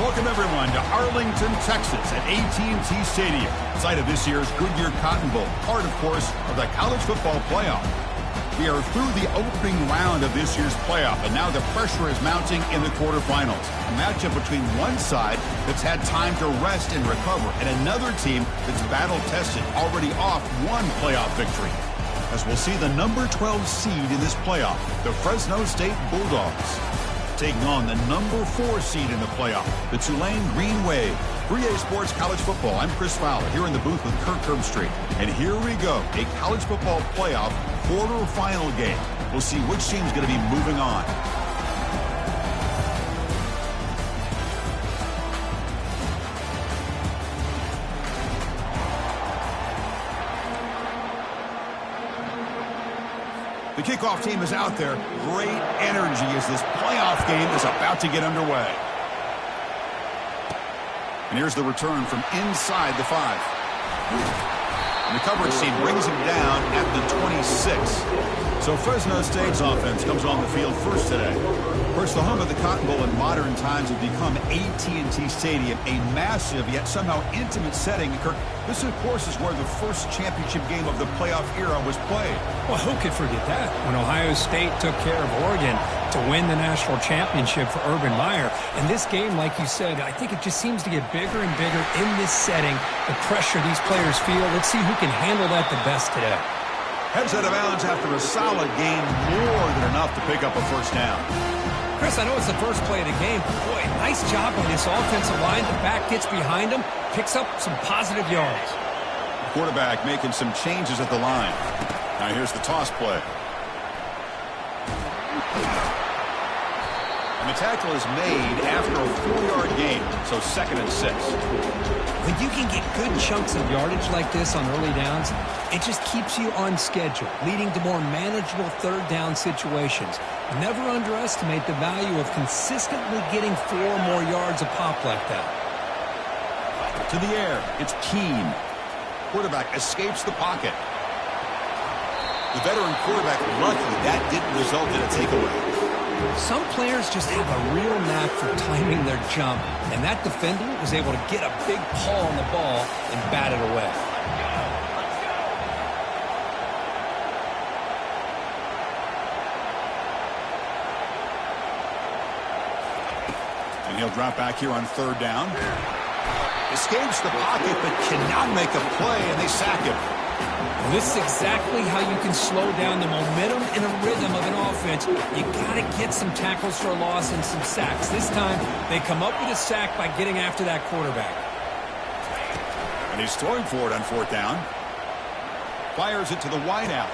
Welcome, everyone, to Arlington, Texas at AT&T Stadium, site of this year's Goodyear Cotton Bowl, part, of course, of the college football playoff. We are through the opening round of this year's playoff, and now the pressure is mounting in the quarterfinals. A matchup between one side that's had time to rest and recover, and another team that's battle-tested, already off one playoff victory. As we'll see the number 12 seed in this playoff, the Fresno State Bulldogs, taking on the number 4 seed in the playoff, the Tulane Green Wave. 3A Sports College Football. I'm Chris Fowler here in the booth with Kirk Herbstreit. And here we go, a college football playoff quarterfinal game. We'll see which team's going to be moving on. The kickoff team is out there. Great energy as this playoff game is about to get underway. And here's the return from inside the 5. And the coverage team brings him down at the 26. So Fresno State's offense comes on the field first today. Of course, the home of the Cotton Bowl in modern times has become AT&T Stadium, a massive yet somehow intimate setting. Kirk, this, of course, is where the first championship game of the playoff era was played. Well, who could forget that? When Ohio State took care of Oregon to win the national championship for Urban Meyer. And this game, like you said, I think it just seems to get bigger and bigger in this setting. The pressure these players feel. Let's see who can handle that the best today. Heads out of bounds after a solid game, more than enough to pick up a first down. Chris, I know it's the first play of the game. Boy, nice job on this offensive line. The back gets behind him, picks up some positive yards. Quarterback making some changes at the line. Now here's the toss play. And the tackle is made after a 4-yard gain, so 2nd and 6. When you can get good chunks of yardage like this on early downs, it just keeps you on schedule, leading to more manageable third down situations. Never underestimate the value of consistently getting 4 more yards a pop like that. To the air, it's Keene. Quarterback escapes the pocket. The veteran quarterback lucky that didn't result in a takeaway. Some players just have a real knack for timing their jump, and that defender was able to get a big paw on the ball and bat it away. And he'll drop back here on 3rd down. Escapes the pocket, but cannot make a play, and they sack him. Well, this is exactly how you can slow down the momentum and a rhythm of an offense. You got to get some tackles for a loss and some sacks. This time, they come up with a sack by getting after that quarterback. And he's throwing for it on 4th down. Fires it to the wideout.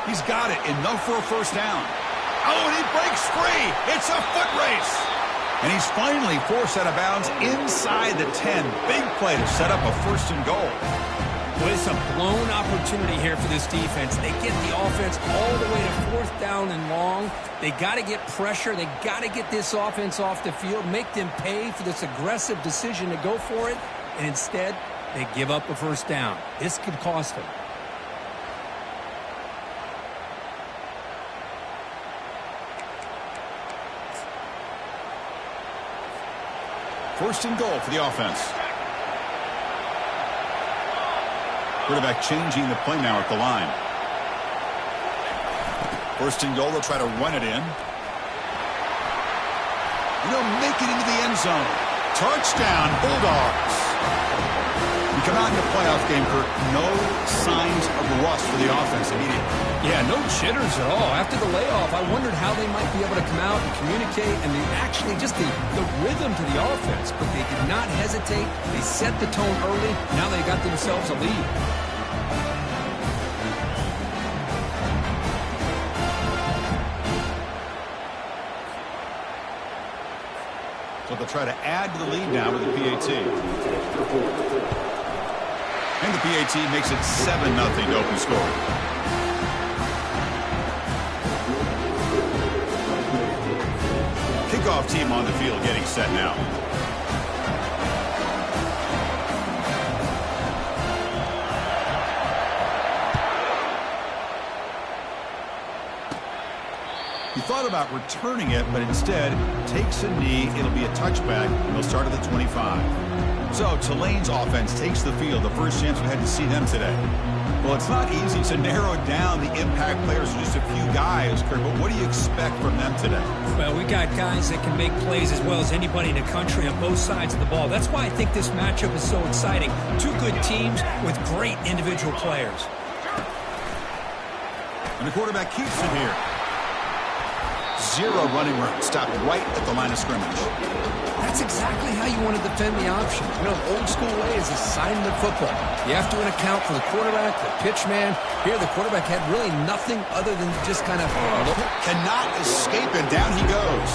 He's got it, enough for a first down. Oh, and he breaks free. It's a foot race. And he's finally forced out of bounds inside the 10. Big play to set up a 1st and goal. Well, it's a blown opportunity here for this defense. They get the offense all the way to 4th down and long. They got to get pressure. They got to get this offense off the field, make them pay for this aggressive decision to go for it. And instead, they give up a first down. This could cost them. First and goal for the offense. Quarterback changing the play now at the line. First and goal, they'll try to run it in. And they'll make it into the end zone. Touchdown, Bulldogs. We come out in the playoff game, Kurt. No signs of rust for the offense immediately. Yeah, no jitters at all. After the layoff, I wondered how they might be able to come out and communicate and actually just the rhythm to the offense. But they did not hesitate. They set the tone early. Now they got themselves a lead. So they'll try to add to the lead now with the PAT. And the PAT makes it 7-0 to open score. Kickoff team on the field getting set now. He thought about returning it, but instead takes a knee. It'll be a touchback, and they'll start at the 25. So Tulane's offense takes the field. The first chance we had to see them today. Well, it's not easy to narrow down the impact players to just a few guys, Kurt, but what do you expect from them today? Well, we got guys that can make plays as well as anybody in the country on both sides of the ball. That's why I think this matchup is so exciting. Two good teams with great individual players. And the quarterback keeps it here. Zero running room. Stopped right at the line of scrimmage. That's exactly how you want to defend the option. You know, the old school way is assignment football. You have to account for the quarterback, the pitch man. Here, the quarterback had really nothing other than just kind of... Cannot escape, and down he goes.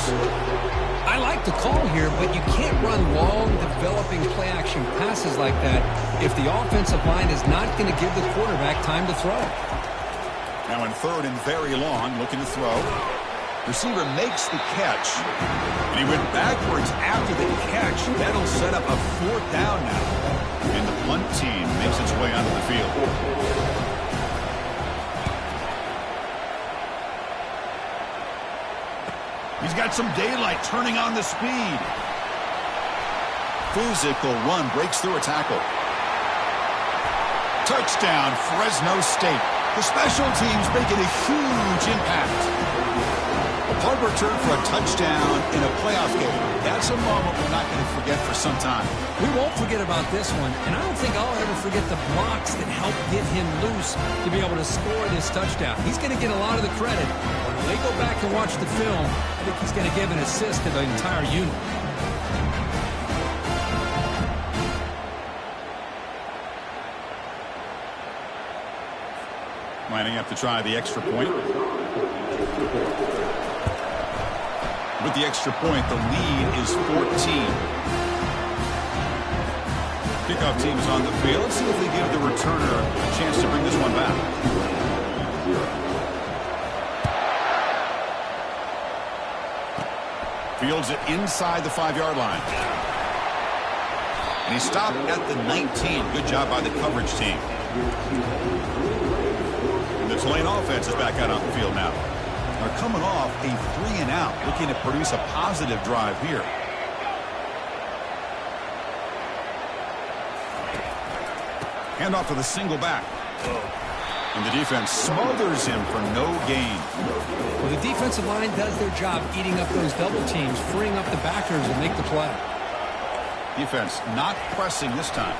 I like the call here, but you can't run long, developing play-action passes like that if the offensive line is not going to give the quarterback time to throw. Now in third and very long, looking to throw. Receiver makes the catch, and he went backwards after the catch. That'll set up a fourth down now, and the punt team makes its way onto the field. He's got some daylight, turning on the speed. Physical run, breaks through a tackle. Touchdown, Fresno State. The special teams making a huge impact. A punt return for a touchdown in a playoff game. That's a moment we're not going to forget for some time. We won't forget about this one, and I don't think I'll ever forget the blocks that helped get him loose to be able to score this touchdown. He's going to get a lot of the credit. When they go back and watch the film, I think he's going to give an assist to the entire unit. Lining up to try the extra point. With the extra point, the lead is 14. Kickoff team is on the field. Let's see if they give the returner a chance to bring this one back. Fields it inside the 5-yard line. And he stopped at the 19. Good job by the coverage team. And the Tulane offense is back out on the field now. Are coming off a 3-and-out, looking to produce a positive drive here. Handoff to the single back. And the defense smothers him for no gain. Well, the defensive line does their job eating up those double teams, freeing up the backers and make the play. Defense not pressing this time.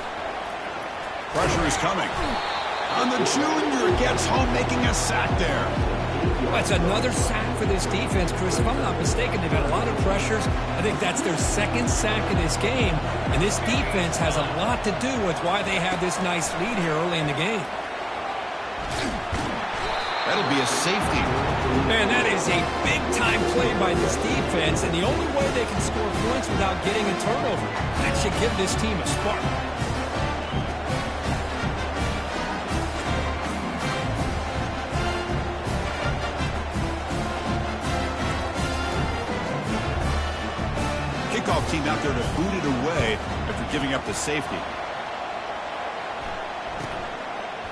Pressure is coming. And the junior gets home, making a sack there. That's another sack for this defense, Chris. If I'm not mistaken, they've had a lot of pressures. I think that's their second sack of this game. And this defense has a lot to do with why they have this nice lead here early in the game. That'll be a safety. Man, that is a big-time play by this defense. And the only way they can score points without getting a turnover. That should give this team a spark. Kickoff team out there to boot it away after giving up the safety.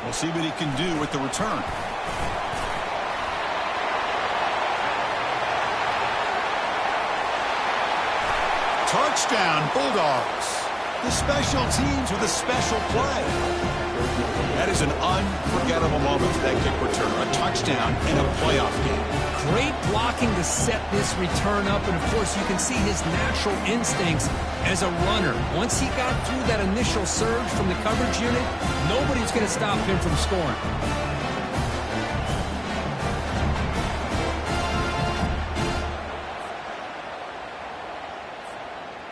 We'll see what he can do with the return. Touchdown, Bulldogs. The special teams with a special play. That is an unforgettable moment for that kick return. A touchdown in a playoff game. Great blocking to set this return up, and of course you can see his natural instincts as a runner. Once he got through that initial surge from the coverage unit, nobody's going to stop him from scoring.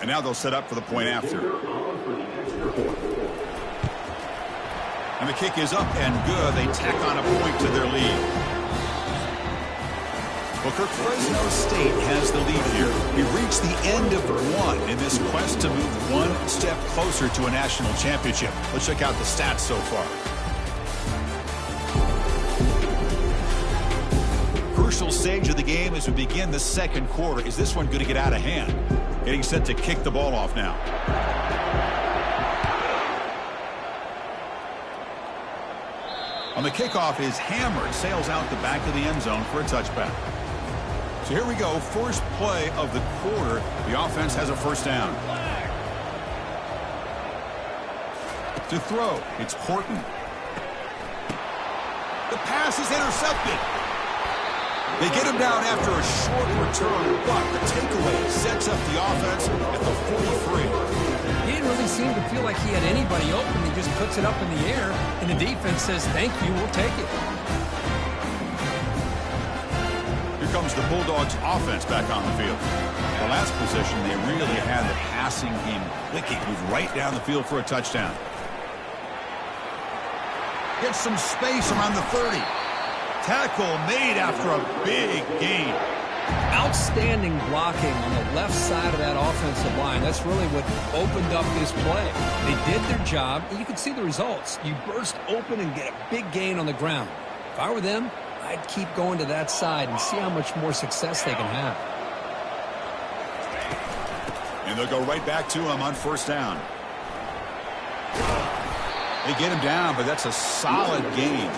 And now they'll set up for the point after. And the kick is up and good. They tack on a point to their lead. Well, Kirk, Fresno State has the lead here. We reached the end of one in this quest to move one step closer to a national championship. Let's check out the stats so far. Crucial stage of the game as we begin the second quarter. Is this one going to get out of hand? Getting set to kick the ball off now. On the kickoff is hammered, sails out the back of the end zone for a touchback. So here we go, first play of the quarter. The offense has a first down. To throw, it's Horton. The pass is intercepted. They get him down after a short return, but the takeaway sets up the offense at the 43. He didn't really seem to feel like he had anybody open. He just puts it up in the air, and the defense says, thank you, we'll take it. Here comes the Bulldogs offense back on the field. The last possession, they really had the passing game clicking. Moved right down the field for a touchdown. Gets some space around the 30. Tackle made after a big gain. Outstanding blocking on the left side of that offensive line. That's really what opened up this play. They did their job, and you can see the results. You burst open and get a big gain on the ground. If I were them, I'd keep going to that side and see how much more success they can have. And they'll go right back to him on first down. They get him down, but that's a solid gain.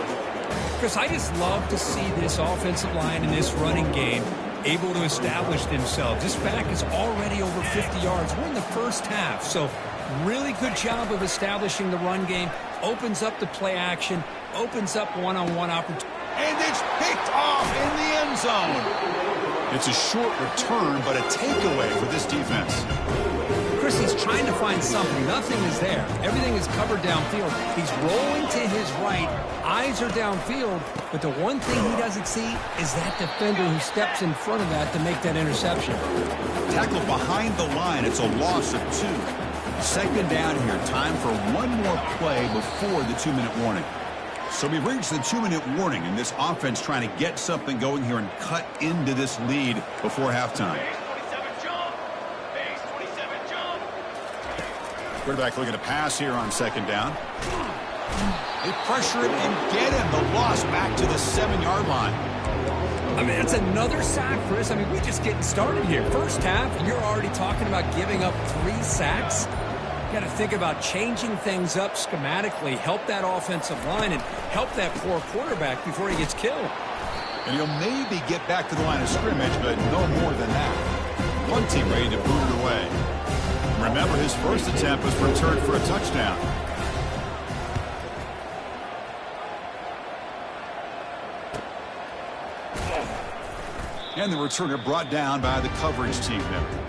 Chris, I just love to see this offensive line in this running game able to establish themselves. This back is already over 50 yards. We're in the first half, so really good job of establishing the run game. Opens up the play action, opens up one-on-one opportunity. And it's picked off in the end zone. It's a short return, but a takeaway for this defense. Chris, he's trying to find something. Nothing is there. Everything is covered downfield. He's rolling to his right. Eyes are downfield. But the one thing he doesn't see is that defender who steps in front of that to make that interception. Tackle behind the line. It's a loss of 2. Second down here. Time for one more play before the 2-minute warning. So we've reached the 2-minute warning, and this offense trying to get something going here and cut into this lead before halftime. Quarterback looking to pass here on second down. They pressure him and get him. The loss back to the 7-yard line. I mean, that's another sack, Chris. I mean, we're just getting started here. First half, and you're already talking about giving up 3 sacks. You got to think about changing things up schematically, help that offensive line, and help that poor quarterback before he gets killed. And he'll maybe get back to the line of scrimmage, but no more than that. One team ready to boot it away. Remember, his first attempt was returned for a touchdown. And the returner brought down by the coverage team member.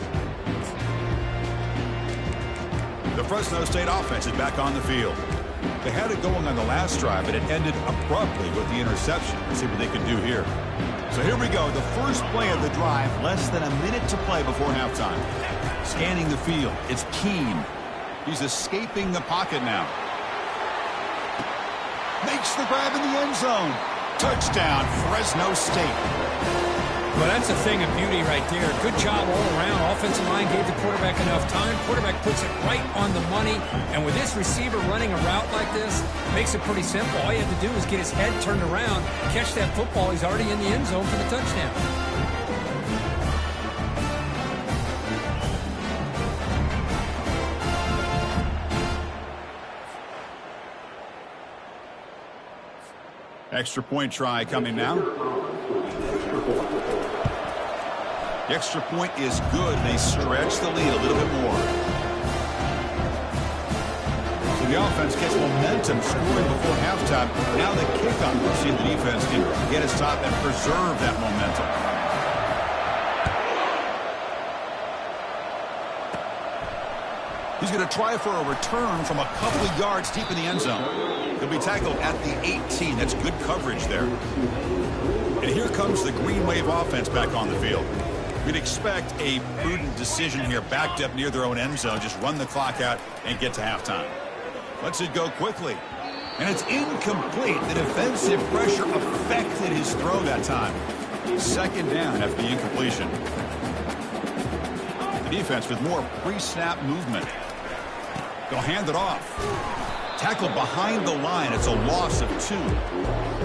The Fresno State offense is back on the field. They had it going on the last drive, but it ended abruptly with the interception. Let's see what they can do here. So here we go, the first play of the drive, less than a minute to play before halftime. Scanning the field, it's Keene. He's escaping the pocket now. Makes the grab in the end zone. Touchdown, Fresno State. Well, that's a thing of beauty right there. Good job all around. Offensive line gave the quarterback enough time. Quarterback puts it right on the money. And with this receiver running a route like this, makes it pretty simple. All you have to do is get his head turned around, catch that football. He's already in the end zone for the touchdown. Extra point try coming now. The extra point is good. They stretch the lead a little bit more. So the offense gets momentum scoring before halftime. Now the kickoff. We'll see if the defense can get a stop and preserve that momentum. He's going to try for a return from a couple of yards deep in the end zone. He'll be tackled at the 18. That's good coverage there. And here comes the Green Wave offense back on the field. We'd expect a prudent decision here, backed up near their own end zone. Just run the clock out and get to halftime. Lets it go quickly. And it's incomplete. The defensive pressure affected his throw that time. Second down after the incompletion. The defense with more pre-snap movement. They'll hand it off. Tackled behind the line. It's a loss of 2.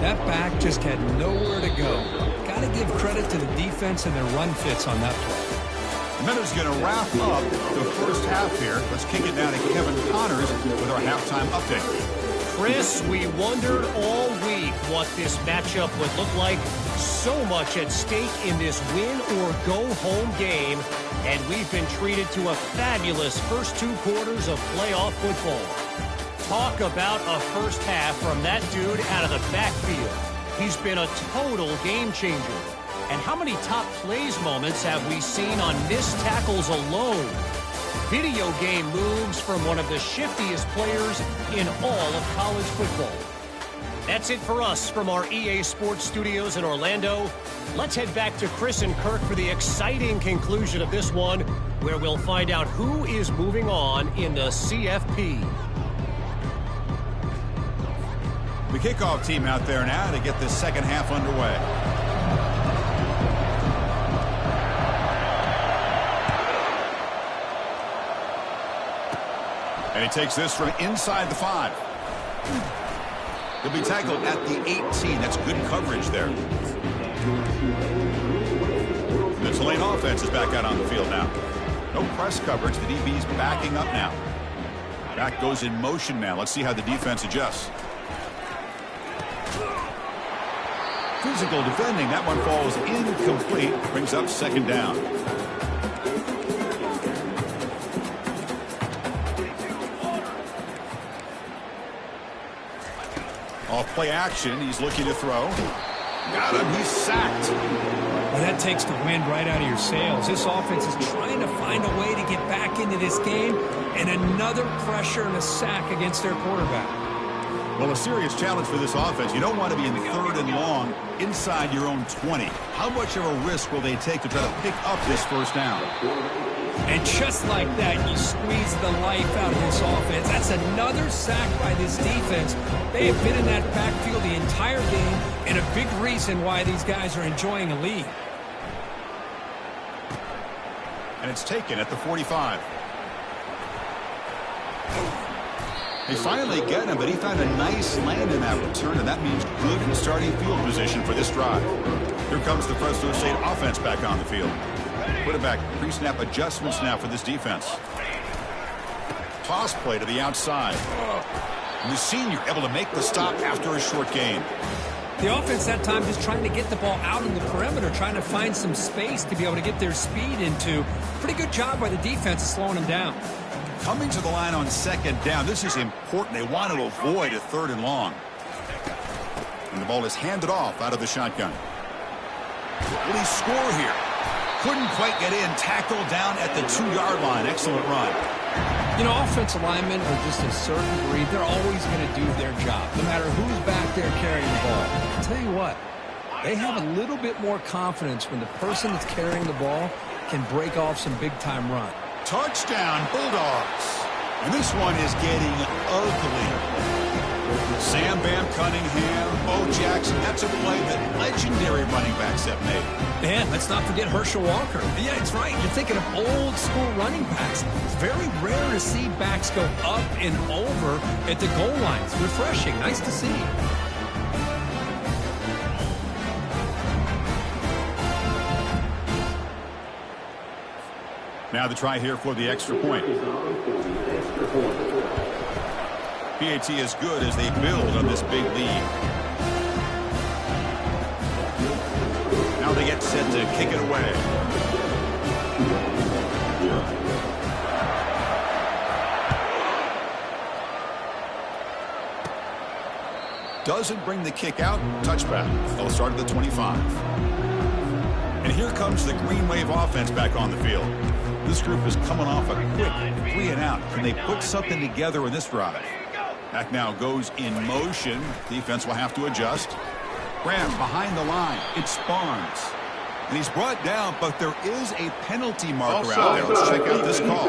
That back just had nowhere to go. Got to give credit to the defense and their run fits on that play. And then it's going to wrap up the first half here. Let's kick it down to Kevin Connors with our halftime update. Chris, we wondered all week, what this matchup would look like. So much at stake in this win-or-go-home game, and we've been treated to a fabulous first 2 quarters of playoff football. Talk about a first half from that dude out of the backfield. He's been a total game changer. And how many top plays moments have we seen on missed tackles alone? Video game moves from one of the shiftiest players in all of college football. That's it for us from our EA Sports Studios in Orlando. Let's head back to Chris and Kirk for the exciting conclusion of this one, where we'll find out who is moving on in the CFP. The kickoff team out there now to get this second half underway. And he takes this from inside the 5. He'll be tackled at the 18. That's good coverage there. The Tulane offense is back out on the field now. No press coverage. The DB's backing up now. Back goes in motion now. Let's see how the defense adjusts. Physical defending. That one falls incomplete. Brings up second down. Off play action. He's looking to throw. Got him. He's sacked. Well, that takes the wind right out of your sails. This offense is trying to find a way to get back into this game, and another pressure and a sack against their quarterback. Well, a serious challenge for this offense. You don't want to be in 3rd and long inside your own 20. How much of a risk will they take to try to pick up this first down? And just like that, you squeeze the life out of this offense. That's another sack by this defense. They have been in that backfield the entire game, and a big reason why these guys are enjoying a lead. And it's taken at the 45. They finally get him, but he found a nice land in that return, and that means good starting field position for this drive. Here comes the Fresno State offense back on the field. Quarterback pre-snap adjustments now for this defense. Toss play to the outside. And the senior able to make the stop after a short gain. The offense that time just trying to get the ball out on the perimeter, trying to find some space to be able to get their speed into. Pretty good job by the defense of slowing them down. Coming to the line on second down. This is important. They want to avoid a 3rd and long. And the ball is handed off out of the shotgun. Will he score here? Couldn't quite get in. Tackled down at the 2-yard line. Excellent run. You know, offensive linemen are just a certain breed. They're always going to do their job, no matter who's back there carrying the ball. I'll tell you what, they have a little bit more confidence when the person that's carrying the ball can break off some big-time run. Touchdown, Bulldogs. And this one is getting ugly. Sam Bam Cunningham, Bo Jackson. That's a play that legendary running backs have made. Man, let's not forget Herschel Walker. Yeah, it's right. You're thinking of old-school running backs. It's very rare to see backs go up and over at the goal lines. Refreshing. Nice to see. Now the try here for the extra point. PAT is good as they build on this big lead. Now they get set to kick it away. Doesn't bring the kick out. Touchback. They'll start at the 25. And here comes the Green Wave offense back on the field. This group is coming off a quick 3-and-out. Can they put something together in this drive? Back now goes in motion. Defense will have to adjust. Graham behind the line. It's Barnes. And he's brought down, but there is a penalty marker out there. Let's check out this call.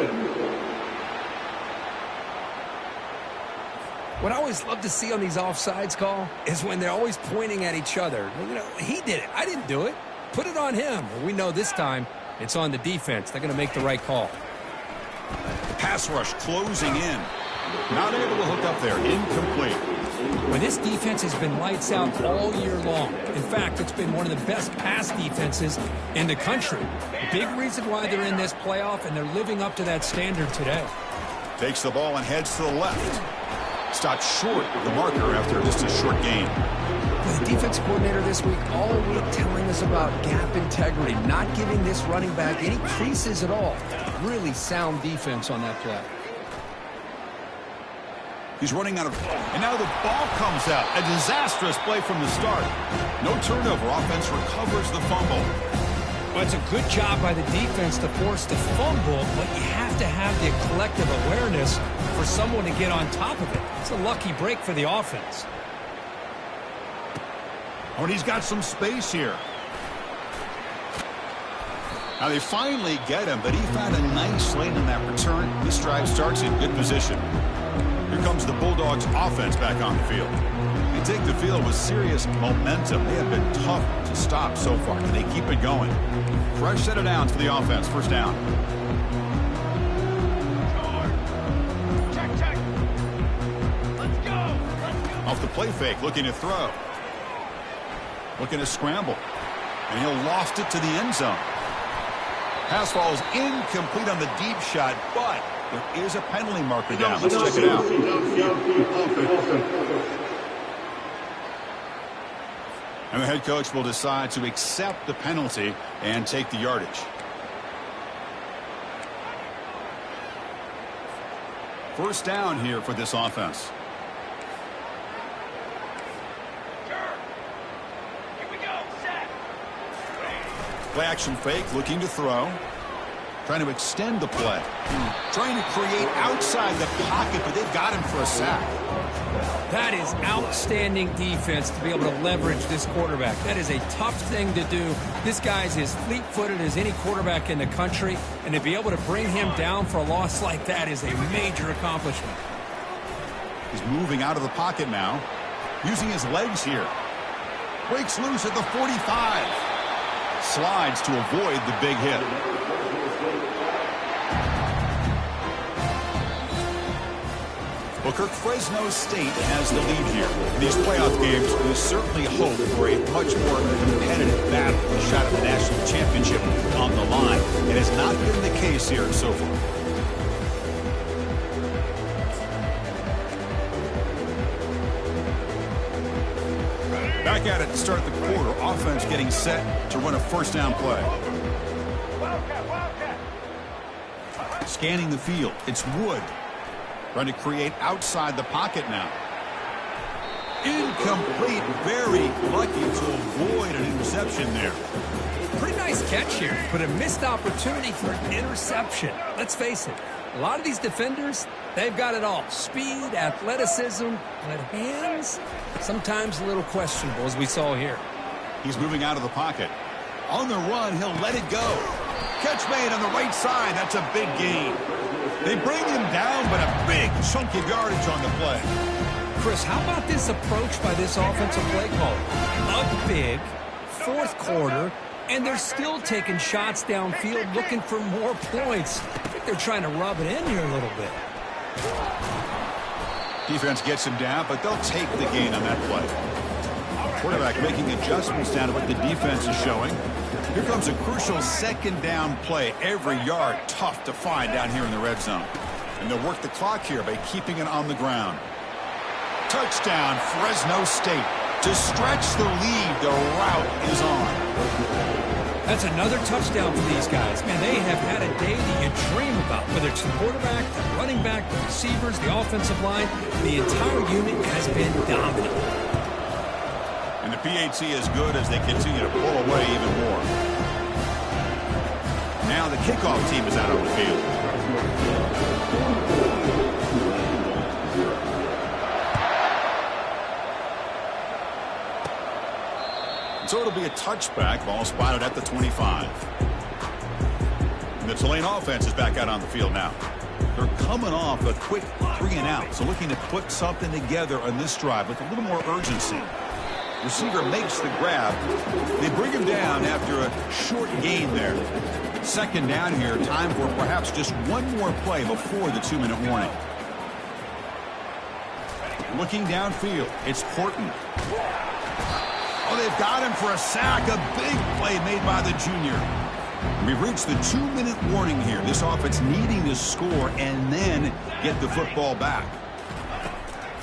What I always love to see on these offsides call is when they're always pointing at each other. You know, he did it. I didn't do it. Put it on him. Well, we know this time it's on the defense. They're going to make the right call. Pass rush closing in. Not able to hook up there. Incomplete. Well, this defense has been lights out all year long. In fact, it's been one of the best pass defenses in the country. Big reason why they're in this playoff, and they're living up to that standard today. Takes the ball and heads to the left. Stopped short of the marker after just a short gain. Well, the defense coordinator this week, all week telling us about gap integrity, not giving this running back any creases at all. Really sound defense on that play. He's running out of... And now the ball comes out. A disastrous play from the start. No turnover. Offense recovers the fumble. Well, it's a good job by the defense to force the fumble, but you have to have the collective awareness for someone to get on top of it. It's a lucky break for the offense. Oh, and he's got some space here. Now they finally get him, but he found a nice lane in that return. This drive starts in good position. Here comes the Bulldogs offense back on the field. They take the field with serious momentum. They have been tough to stop so far, and they keep it going. Fresh set of downs for the offense. First down. Check. Let's go. Off the play fake, looking to throw. Looking to scramble. And he'll loft it to the end zone. Pass falls incomplete on the deep shot, but there is a penalty marker down. Let's check it out. And the head coach will decide to accept the penalty and take the yardage. First down here for this offense. Here we go. Set. Play action fake, looking to throw. Trying to extend the play. Trying to create outside the pocket, but they've got him for a sack. That is outstanding defense to be able to leverage this quarterback. That is a tough thing to do. This guy's as fleet-footed as any quarterback in the country, and to be able to bring him down for a loss like that is a major accomplishment. He's moving out of the pocket now, using his legs here. Breaks loose at the 45. Slides to avoid the big hit. Well, Kirk, Fresno State has the lead here. In these playoff games, we certainly hope for a much more competitive battle, a shot at the national championship on the line. It has not been the case here so far. Back at it to start the quarter. Offense getting set to run a first down play. Scanning the field. It's Wood. Trying to create outside the pocket now. Incomplete. Very lucky to avoid an interception there. Pretty nice catch here, but a missed opportunity for an interception. Let's face it, a lot of these defenders, they've got it all. Speed, athleticism, but hands, sometimes a little questionable, as we saw here. He's moving out of the pocket. On the run, he'll let it go. Catch made on the right side. That's a big gain. They bring him down, but a big chunk of yardage on the play. Chris, how about this approach by this offensive play caller? Up big, fourth quarter, and they're still taking shots downfield looking for more points. I think they're trying to rub it in here a little bit. Defense gets him down, but they'll take the gain on that play. Quarterback making adjustments down to what the defense is showing. Here comes a crucial second down play. Every yard tough to find down here in the red zone. And they'll work the clock here by keeping it on the ground. Touchdown, Fresno State. To stretch the lead, the route is on. That's another touchdown for these guys. Man, they have had a day that you dream about. Whether it's the quarterback, the running back, the receivers, the offensive line, the entire unit has been dominant. And the PAT is good as they continue to pull away even more. Now the kickoff team is out on the field. So it'll be a touchback. Ball spotted at the 25. And the Tulane offense is back out on the field now. They're coming off a quick 3-and-out. So looking to put something together on this drive with a little more urgency. Receiver makes the grab. They bring him down after a short gain there. Second down here. Time for perhaps just one more play before the 2-minute warning. Looking downfield. It's Horton. Oh, they've got him for a sack. A big play made by the junior. We've reached the 2-minute warning here. This offense needing to score and then get the football back.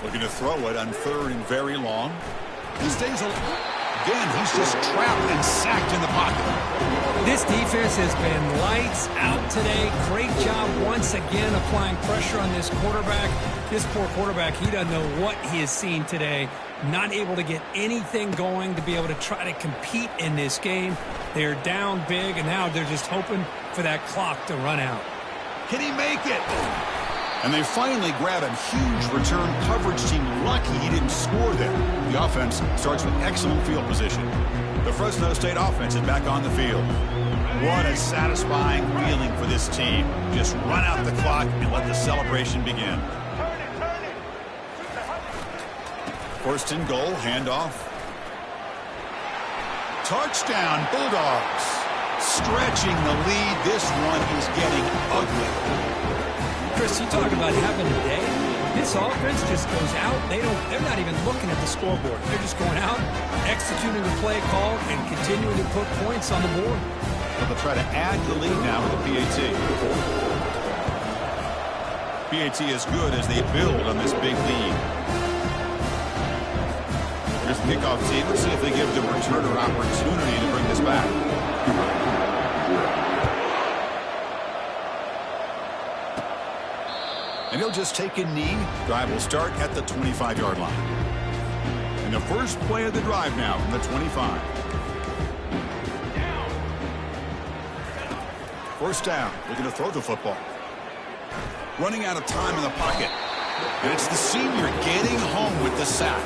Looking to throw it on 3rd and very long. He stays again. He's just trapped and sacked in the pocket. This defense has been lights out today. Great job once again applying pressure on this quarterback. This poor quarterback, he doesn't know what he has seen today. Not able to get anything going to be able to try to compete in this game. They're down big, and now they're just hoping for that clock to run out. Can he make it? And they finally grab a huge return coverage team. Lucky he didn't score there. The offense starts with excellent field position. The Fresno State offense is back on the field. What a satisfying feeling for this team. Just run out the clock and let the celebration begin. First and goal, handoff. Touchdown, Bulldogs. Stretching the lead. This one is getting ugly. Chris, you talk about having a day. This offense just goes out. They're not even looking at the scoreboard. They're just going out, executing the play call, and continuing to put points on the board. But they'll try to add the lead now with the PAT. PAT is good as they build on this big lead. Here's the kickoff team. Let's see if they give the returner opportunity to bring this back. And he'll just take a knee. Drive will start at the 25-yard line. And the first play of the drive now from the 25. First down. Looking to throw the football. Running out of time in the pocket. And it's the senior getting home with the sack.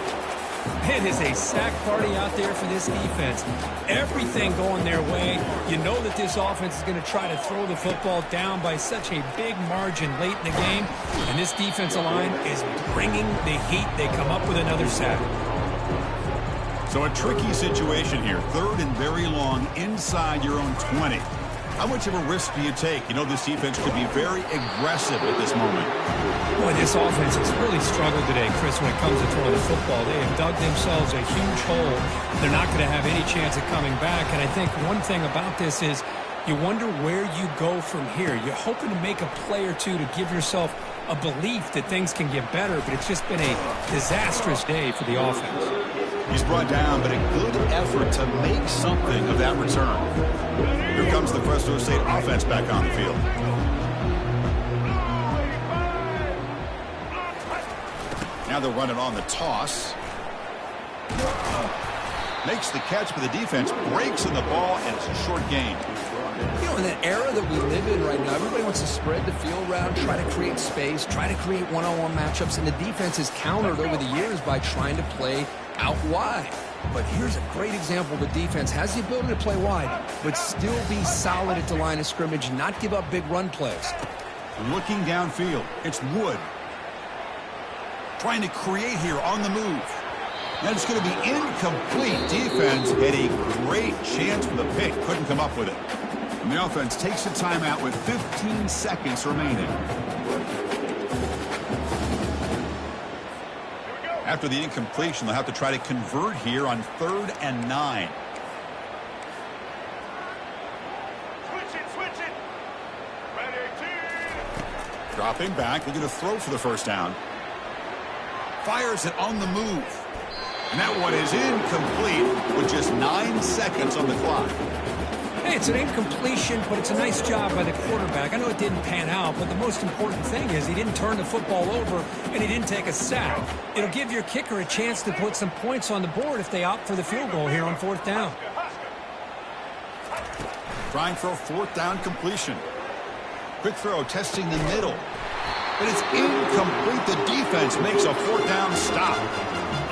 It is a sack party out there for this defense. Everything going their way. You know that this offense is going to try to throw the football down by such a big margin late in the game. And this defensive line is bringing the heat. They come up with another sack. So a tricky situation here. Third and very long inside your own 20. How much of a risk do you take? You know this defense could be very aggressive at this moment. Boy, this offense has really struggled today, Chris, when it comes to throwing the football. They have dug themselves a huge hole. They're not going to have any chance of coming back. And I think one thing about this is you wonder where you go from here. You're hoping to make a play or two to give yourself a belief that things can get better, but it's just been a disastrous day for the offense. He's brought down, but a good effort to make something of that return. Here comes the Fresno State offense back on the field. Now they'll run it on the toss. Makes the catch, but the defense breaks in the ball, and it's a short gain. You know, in that era that we live in right now, everybody wants to spread the field around, try to create space, try to create one-on-one matchups, and the defense has countered over the years by trying to play out wide. But here's a great example. The defense has the ability to play wide, but still be solid at the line of scrimmage, not give up big run plays. Looking downfield, it's Wood. Trying to create here on the move. And it's going to be incomplete. Defense had a great chance for the pick. Couldn't come up with it. And the offense takes a timeout with 15 seconds remaining. After the incompletion, they'll have to try to convert here on 3rd and 9. Switch it. Ready, team. Dropping back, looking to throw for the first down. Fires it on the move. And that one is incomplete with just 9 seconds on the clock. Hey, it's an incompletion, but it's a nice job by the quarterback. I know it didn't pan out, but the most important thing is he didn't turn the football over and he didn't take a sack. It'll give your kicker a chance to put some points on the board if they opt for the field goal here on 4th down. Trying for a 4th down completion. Quick throw, testing the middle. But it's incomplete. The defense makes a 4th down stop.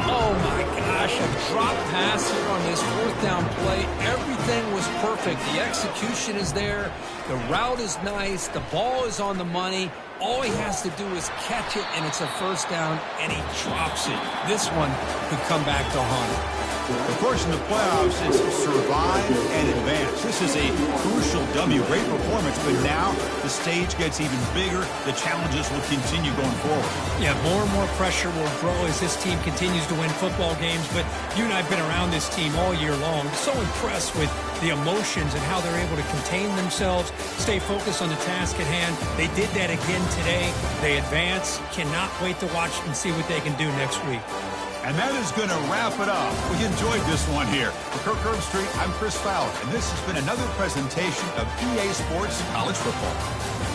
Oh, my gosh, a drop pass here on this 4th down play. Everything was perfect. The execution is there. The route is nice. The ball is on the money. All he has to do is catch it, and it's a 1st down, and he drops it. This one could come back to haunt him. Of course, in the playoffs, it's survive and advance. This is a crucial W. Great performance, but now the stage gets even bigger. The challenges will continue going forward. Yeah, more and more pressure will grow as this team continues to win football games. But you and I have been around this team all year long. So impressed with the emotions and how they're able to contain themselves, stay focused on the task at hand. They did that again today. They advance. Cannot wait to watch and see what they can do next week. And that is going to wrap it up. We enjoyed this one here. For Kirk Herbstreit, I'm Chris Fowler, and this has been another presentation of EA Sports College Football.